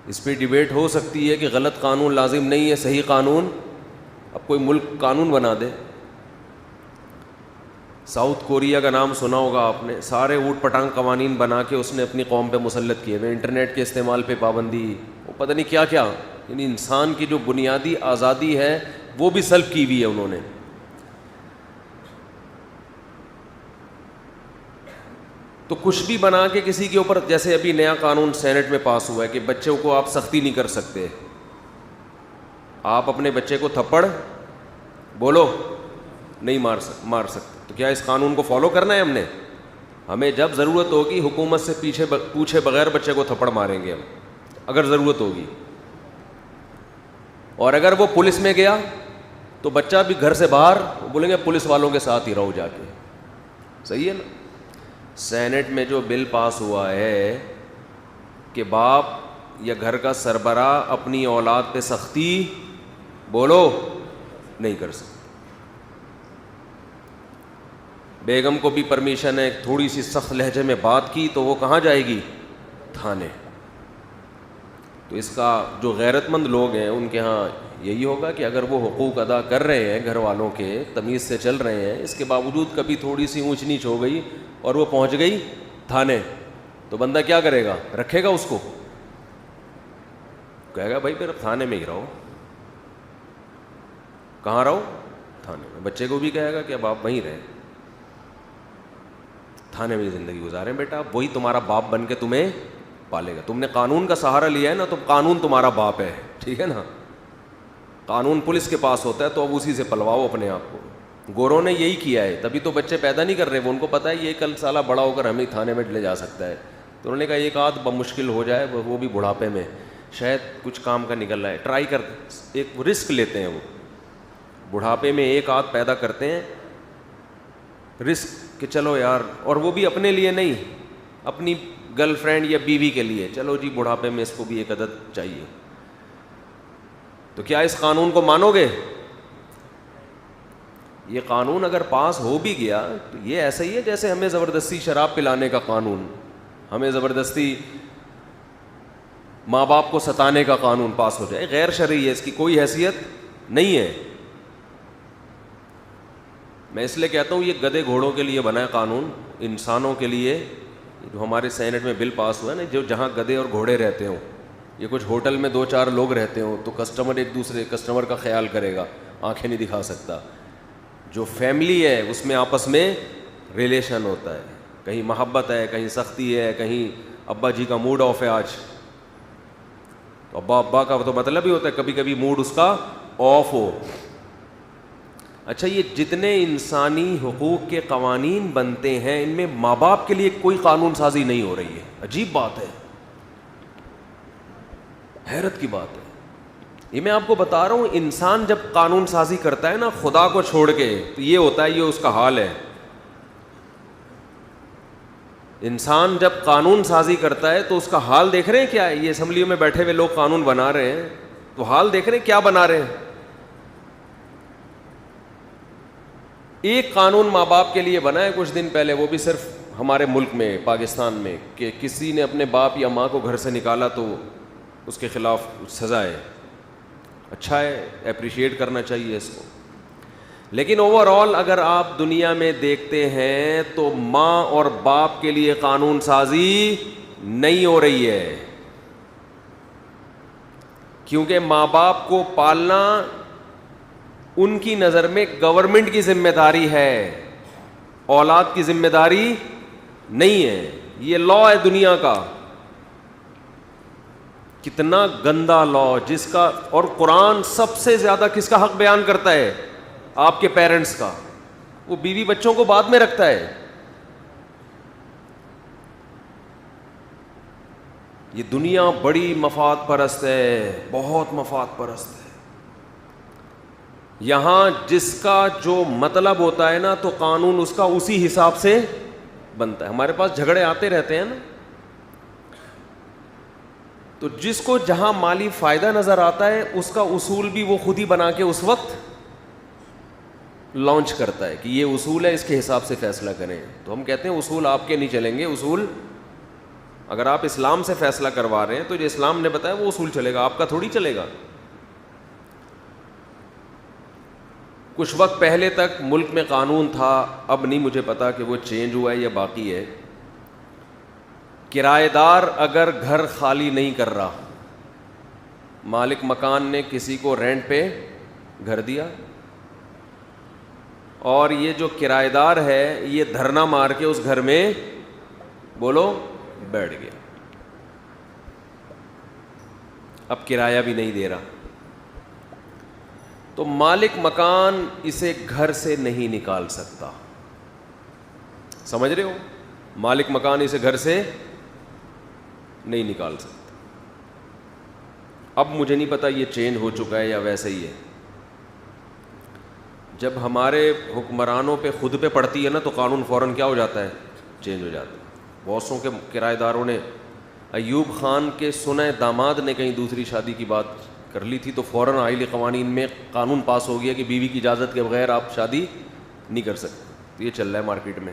اس پہ ڈیبیٹ ہو سکتی ہے کہ غلط قانون لازم نہیں ہے، صحیح قانون. اب کوئی ملک قانون بنا دے. ساؤتھ کوریا کا نام سنا ہوگا آپ نے، سارے اوٹ پٹانگ قوانین بنا کے اس نے اپنی قوم پہ مسلط کیے ہوئے. انٹرنیٹ کے استعمال پہ پابندی، وہ پتہ نہیں کیا کیا، یعنی انسان کی جو بنیادی آزادی ہے وہ بھی سلب کی ہوئی ہے انہوں نے. تو کچھ بھی بنا کے کسی کے اوپر، جیسے ابھی نیا قانون سینٹ میں پاس ہوا ہے کہ بچوں کو آپ سختی نہیں کر سکتے. آپ اپنے بچے کو تھپڑ بولو نہیں مار سکتے. تو کیا اس قانون کو فالو کرنا ہے ہم نے؟ ہمیں جب ضرورت ہوگی حکومت سے پوچھے بغیر بچے کو تھپڑ ماریں گے ہم، اگر ضرورت ہوگی. اور اگر وہ پولیس میں گیا تو بچہ بھی گھر سے باہر بولیں گے پولیس والوں کے ساتھ ہی رہو جا کے. صحیح ہے نا؟ سینٹ میں جو بل پاس ہوا ہے کہ باپ یا گھر کا سربراہ اپنی اولاد پہ سختی بولو نہیں کر سکتے. بیگم کو بھی پرمیشن ہے، تھوڑی سی سخت لہجے میں بات کی تو وہ کہاں جائے گی؟ تھانے. تو اس کا جو غیرت مند لوگ ہیں ان کے ہاں یہی ہوگا کہ اگر وہ حقوق ادا کر رہے ہیں گھر والوں کے، تمیز سے چل رہے ہیں، اس کے باوجود کبھی تھوڑی سی اونچ نیچ ہو گئی اور وہ پہنچ گئی تھانے، تو بندہ کیا کرے گا؟ رکھے گا اس کو؟ کہے گا بھائی پھر اب تھانے میں ہی رہو. کہاں رہو؟ تھانے میں. بچے کو بھی کہے گا کہ اب آپ وہیں رہیں، تھانے میں زندگی گزاریں بیٹا، اب وہی تمہارا باپ بن کے تمہیں پالے گا. تم نے قانون کا سہارا لیا ہے نا، تو قانون تمہارا باپ ہے. ٹھیک ہے نا؟ قانون پولیس کے پاس ہوتا ہے تو اب اسی سے پلواؤ اپنے آپ کو. گوروں نے یہی کیا ہے، تبھی تو بچے پیدا نہیں کر رہے. وہ ان کو پتہ ہے یہ کل سالہ بڑا ہو کر ہمیں تھانے میں لے جا سکتا ہے. تو انہوں نے کہا ایک آدھ بمشکل ہو جائے، وہ بھی بڑھاپے میں، شاید کچھ کام کا نکل رہا ہے، ٹرائی کر، ایک رسک لیتے ہیں. وہ بڑھاپے میں ایک آدھ پیدا کرتے ہیں، رسک کہ چلو یار، اور وہ بھی اپنے لیے نہیں، اپنی گرل فرینڈ یا بیوی کے لیے. چلو جی بڑھاپے میں اس کو بھی ایک عدد چاہیے. تو کیا اس قانون کو مانو گے؟ یہ قانون اگر پاس ہو بھی گیا تو یہ ایسا ہی ہے جیسے ہمیں زبردستی شراب پلانے کا قانون، ہمیں زبردستی ماں باپ کو ستانے کا قانون پاس ہو جائے. غیر شرعی ہے، اس کی کوئی حیثیت نہیں ہے. میں اس لیے کہتا ہوں یہ گدھے گھوڑوں کے لیے بنا ہے قانون، انسانوں کے لیے. جو ہمارے سینٹ میں بل پاس ہوا ہے نا، جو جہاں گدھے اور گھوڑے رہتے ہوں، یہ کچھ ہوٹل میں 2-4 لوگ رہتے ہوں تو کسٹمر ایک دوسرے کسٹمر کا خیال کرے گا، آنکھیں نہیں دکھا سکتا. جو فیملی ہے اس میں آپس میں ریلیشن ہوتا ہے، کہیں محبت ہے، کہیں سختی ہے، کہیں ابا جی کا موڈ آف ہے آج، تو ابا کا تو مطلب ہی ہوتا ہے کبھی کبھی موڈ اس کا آف ہو. اچھا، یہ جتنے انسانی حقوق کے قوانین بنتے ہیں ان میں ماں باپ کے لیے کوئی قانون سازی نہیں ہو رہی ہے. عجیب بات ہے، حیرت کی بات ہے. یہ میں آپ کو بتا رہا ہوں، انسان جب قانون سازی کرتا ہے نا خدا کو چھوڑ کے، تو یہ ہوتا ہے، یہ اس کا حال ہے. انسان جب قانون سازی کرتا ہے تو اس کا حال دیکھ رہے ہیں کیا ہے؟ یہ اسمبلیوں میں بیٹھے ہوئے لوگ قانون بنا رہے ہیں تو حال دیکھ رہے ہیں کیا بنا رہے ہیں. ایک قانون ماں باپ کے لیے بنا ہے کچھ دن پہلے، وہ بھی صرف ہمارے ملک میں، پاکستان میں، کہ کسی نے اپنے باپ یا ماں کو گھر سے نکالا تو اس کے خلاف سزا ہے. اچھا ہے، اپریشیٹ کرنا چاہیے اس کو. لیکن اوور آل اگر آپ دنیا میں دیکھتے ہیں تو ماں اور باپ کے لیے قانون سازی نہیں ہو رہی ہے، کیونکہ ماں باپ کو پالنا ان کی نظر میں گورنمنٹ کی ذمہ داری ہے، اولاد کی ذمہ داری نہیں ہے. یہ لا ہے دنیا کا، کتنا گندا لا، جس کا، اور قرآن سب سے زیادہ کس کا حق بیان کرتا ہے؟ آپ کے پیرنٹس کا. وہ بیوی بچوں کو بعد میں رکھتا ہے. یہ دنیا بڑی مفاد پرست ہے، بہت مفاد پرست ہے. یہاں جس کا جو مطلب ہوتا ہے نا تو قانون اس کا اسی حساب سے بنتا ہے. ہمارے پاس جھگڑے آتے رہتے ہیں نا، تو جس کو جہاں مالی فائدہ نظر آتا ہے اس کا اصول بھی وہ خود ہی بنا کے اس وقت لانچ کرتا ہے کہ یہ اصول ہے، اس کے حساب سے فیصلہ کریں. تو ہم کہتے ہیں اصول آپ کے نہیں چلیں گے، اصول اگر آپ اسلام سے فیصلہ کروا رہے ہیں تو جو اسلام نے بتایا وہ اصول چلے گا, آپ کا تھوڑی چلے گا. کچھ وقت پہلے تک ملک میں قانون تھا, اب نہیں مجھے پتا کہ وہ چینج ہوا ہے یا باقی ہے. کرایہ دار اگر گھر خالی نہیں کر رہا, مالک مکان نے کسی کو رینٹ پہ گھر دیا, اور یہ جو کرایہ دار ہے یہ دھرنا مار کے اس گھر میں بولو بیٹھ گیا, اب کرایہ بھی نہیں دے رہا, تو مالک مکان اسے گھر سے نہیں نکال سکتا. سمجھ رہے ہو؟ مالک مکان اسے گھر سے نہیں نکال سکتا. اب مجھے نہیں پتا یہ چینج ہو چکا ہے یا ویسے ہی ہے. جب ہمارے حکمرانوں پہ خود پہ پڑتی ہے نا تو قانون فوراً کیا ہو جاتا ہے, چینج ہو جاتا ہے. بہت سو کے کرایہ داروں نے, ایوب خان کے سنہ داماد نے کہیں دوسری شادی کی بات کر لی تھی تو فوراً آئلی قوانین میں قانون پاس ہو گیا کہ بیوی کی اجازت کے بغیر آپ شادی نہیں کر سکتے. تو یہ چل رہا ہے مارکیٹ میں.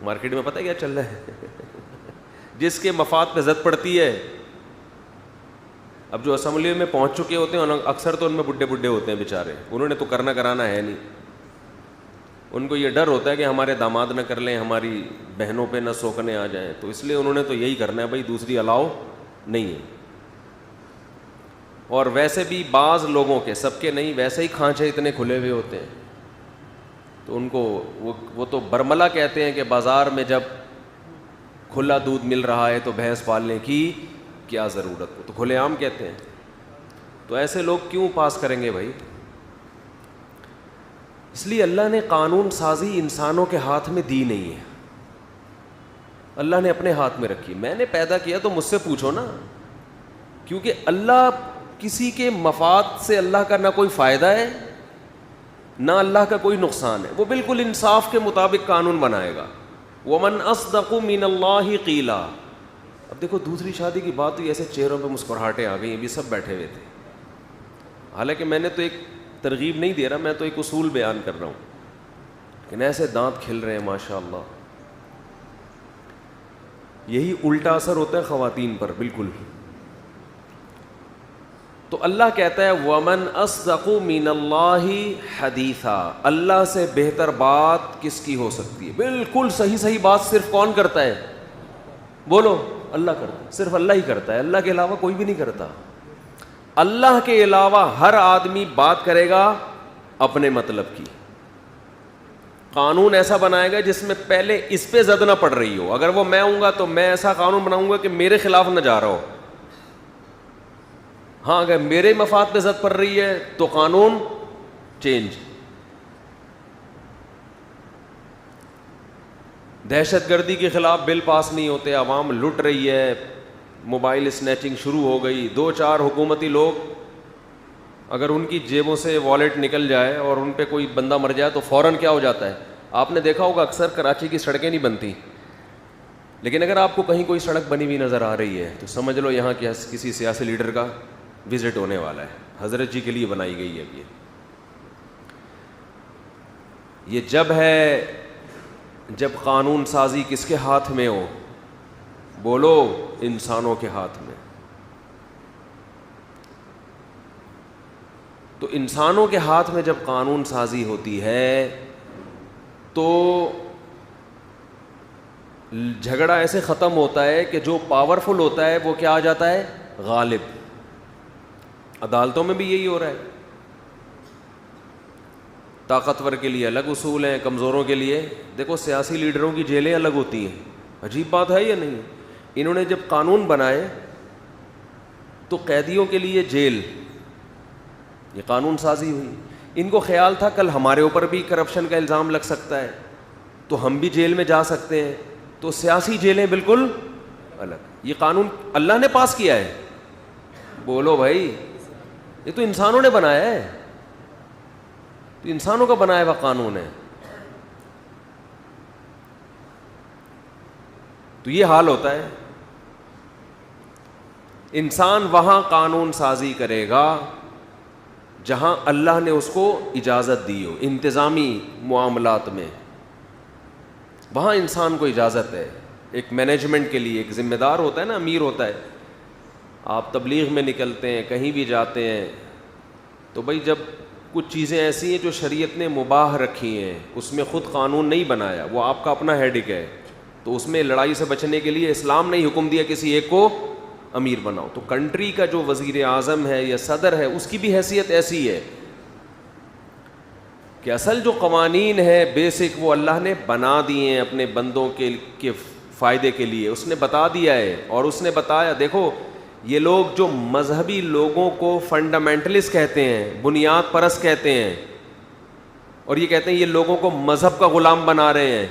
مارکیٹ میں پتہ ہے کیا چل رہا ہے؟ جس کے مفاد پہ زد پڑتی ہے. اب جو اسمبلی میں پہنچ چکے ہوتے ہیں اکثر تو ان میں بڈھے بڈھے ہوتے ہیں بیچارے, انہوں نے تو کرنا کرانا ہے نہیں. ان کو یہ ڈر ہوتا ہے کہ ہمارے داماد نہ کر لیں, ہماری بہنوں پہ نہ سوکنے آ جائیں, تو اس لیے انہوں نے تو یہی کرنا ہے بھائی, دوسری الاؤ نہیں ہے. اور ویسے بھی بعض لوگوں کے, سب کے نہیں, ویسے ہی کھانچے اتنے کھلے ہوئے ہوتے ہیں تو ان کو وہ تو برملا کہتے ہیں کہ بازار میں جب کھلا دودھ مل رہا ہے تو بھینس پالنے کی کیا ضرورت, وہ تو کھلے عام کہتے ہیں. تو ایسے لوگ کیوں پاس کریں گے بھائی؟ اس لیے اللہ نے قانون سازی انسانوں کے ہاتھ میں دی نہیں ہے, اللہ نے اپنے ہاتھ میں رکھی. میں نے پیدا کیا تو مجھ سے پوچھو نا, کیونکہ اللہ کسی کے مفاد سے اللہ کا نہ کوئی فائدہ ہے نہ اللہ کا کوئی نقصان ہے, وہ بالکل انصاف کے مطابق قانون بنائے گا. وَمَنْ أَصْدَقُ مِنَ اللَّهِ قِيلًا. اب دیکھو دوسری شادی کی بات ہوئی, ایسے چہروں پہ مسکراہٹیں آ گئی, ابھی سب بیٹھے ہوئے تھے. حالانکہ میں نے تو ایک ترغیب نہیں دے رہا, میں تو ایک اصول بیان کر رہا ہوں, لیکن ایسے دانت کھل رہے ہیں ماشاء اللہ. یہی الٹا اثر ہوتا ہے خواتین پر بالکل. تو اللہ کہتا ہے وَمَنْ أَصْدَقُ مِنَ اللَّهِ حَدِيثًا, اللہ سے بہتر بات کس کی ہو سکتی ہے؟ بالکل صحیح بات صرف کون کرتا ہے؟ بولو, اللہ کرتا ہے, صرف اللہ ہی کرتا ہے, اللہ کے علاوہ کوئی بھی نہیں کرتا. اللہ کے علاوہ ہر آدمی بات کرے گا اپنے مطلب کی. قانون ایسا بنائے گا جس میں پہلے اس پہ زد نہ پڑ رہی ہو. اگر وہ میں ہوں گا تو میں ایسا قانون بناؤں گا کہ میرے خلاف نہ جا رہا ہو. ہاں اگر میرے مفاد پہ زد پڑ رہی ہے تو قانون چینج. دہشت گردی کے خلاف بل پاس نہیں ہوتے, عوام لٹ رہی ہے, موبائل اسنیچنگ شروع ہو گئی. 2-4 حکومتی لوگ اگر ان کی جیبوں سے والیٹ نکل جائے اور ان پہ کوئی بندہ مر جائے تو فوراً کیا ہو جاتا ہے؟ آپ نے دیکھا ہوگا اکثر کراچی کی سڑکیں نہیں بنتی, لیکن اگر آپ کو کہیں کوئی سڑک بنی ہوئی نظر آ رہی ہے تو سمجھ لو یہاں کسی سیاسی لیڈر کا وزٹ ہونے والا ہے. حضرت جی کے لیے بنائی گئی ہے. یہ جب ہے جب قانون سازی کس کے ہاتھ میں ہو؟ بولو, انسانوں کے ہاتھ میں. تو انسانوں کے ہاتھ میں جب قانون سازی ہوتی ہے تو جھگڑا ایسے ختم ہوتا ہے کہ جو پاورفل ہوتا ہے وہ کیا آ جاتا ہے؟ غالب. عدالتوں میں بھی یہی ہو رہا ہے. طاقتور کے لیے الگ اصول ہیں, کمزوروں کے لیے. دیکھو سیاسی لیڈروں کی جیلیں الگ ہوتی ہیں, عجیب بات ہے یا نہیں؟ انہوں نے جب قانون بنائے تو قیدیوں کے لیے جیل, یہ قانون سازی ہوئی. ان کو خیال تھا کل ہمارے اوپر بھی کرپشن کا الزام لگ سکتا ہے تو ہم بھی جیل میں جا سکتے ہیں, تو سیاسی جیلیں بالکل الگ. یہ قانون اللہ نے پاس کیا ہے. بولو بھائی, یہ تو انسانوں نے بنایا ہے, تو انسانوں کا بنایا ہوا قانون ہے. تو یہ حال ہوتا ہے. انسان وہاں قانون سازی کرے گا جہاں اللہ نے اس کو اجازت دی ہو. انتظامی معاملات میں وہاں انسان کو اجازت ہے. ایک مینجمنٹ کے لیے ایک ذمہ دار ہوتا ہے نا, امیر ہوتا ہے. آپ تبلیغ میں نکلتے ہیں, کہیں بھی جاتے ہیں, تو بھائی جب کچھ چیزیں ایسی ہیں جو شریعت نے مباح رکھی ہیں, اس میں خود قانون نہیں بنایا, وہ آپ کا اپنا ہیڈک ہے, تو اس میں لڑائی سے بچنے کے لیے اسلام نے حکم دیا کسی ایک کو امیر بناؤ. تو کنٹری کا جو وزیر اعظم ہے یا صدر ہے, اس کی بھی حیثیت ایسی ہے کہ اصل جو قوانین ہے بیسک وہ اللہ نے بنا دیے ہیں اپنے بندوں کے فائدے کے لیے, اس نے بتا دیا ہے. اور اس نے بتایا, دیکھو یہ لوگ جو مذہبی لوگوں کو فنڈامنٹلسٹ کہتے ہیں, بنیاد پرست کہتے ہیں, اور یہ کہتے ہیں یہ لوگوں کو مذہب کا غلام بنا رہے ہیں,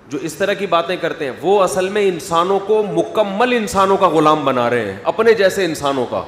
جو اس طرح کی باتیں کرتے ہیں, وہ اصل میں انسانوں کو مکمل انسانوں کا غلام بنا رہے ہیں, اپنے جیسے انسانوں کا.